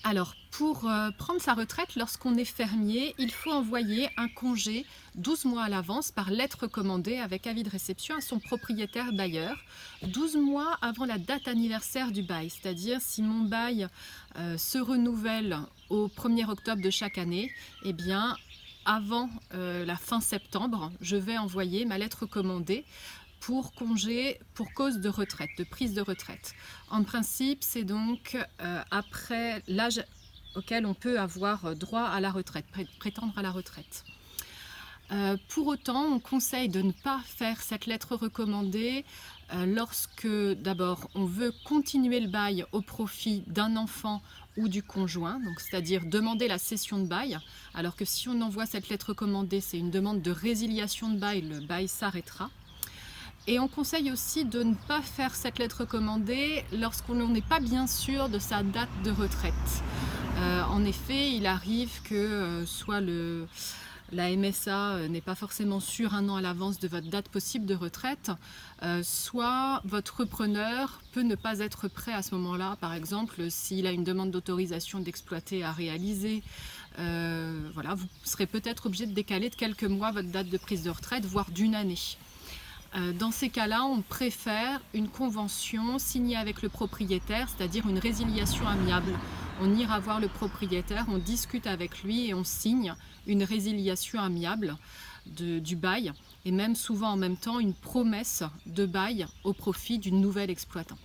Alors, pour prendre sa retraite, lorsqu'on est fermier, il faut envoyer un congé 12 mois à l'avance par lettre recommandée avec avis de réception à son propriétaire bailleur, 12 mois avant la date anniversaire du bail. C'est-à-dire, si mon bail se renouvelle au 1er octobre de chaque année, eh bien, avant la fin septembre, je vais envoyer ma lettre recommandée pour congé pour cause de retraite, de prise de retraite. En principe, c'est donc après l'âge auquel on peut avoir droit à la retraite, prétendre à la retraite. Pour autant, on conseille de ne pas faire cette lettre recommandée lorsque, d'abord, on veut continuer le bail au profit d'un enfant ou du conjoint, donc c'est-à-dire demander la cession de bail, alors que si on envoie cette lettre recommandée, c'est une demande de résiliation de bail, le bail s'arrêtera. Et on conseille aussi de ne pas faire cette lettre recommandée lorsqu'on n'est pas bien sûr de sa date de retraite. En effet, il arrive que soit la MSA n'est pas forcément sûre un an à l'avance de votre date possible de retraite, soit votre repreneur peut ne pas être prêt à ce moment-là. Par exemple, s'il a une demande d'autorisation d'exploiter à réaliser, voilà, vous serez peut-être obligé de décaler de quelques mois votre date de prise de retraite, voire d'une année. Dans ces cas-là, on préfère une convention signée avec le propriétaire, c'est-à-dire une résiliation amiable. On ira voir le propriétaire, on discute avec lui et on signe une résiliation amiable du bail, et même souvent en même temps une promesse de bail au profit du nouvel exploitant.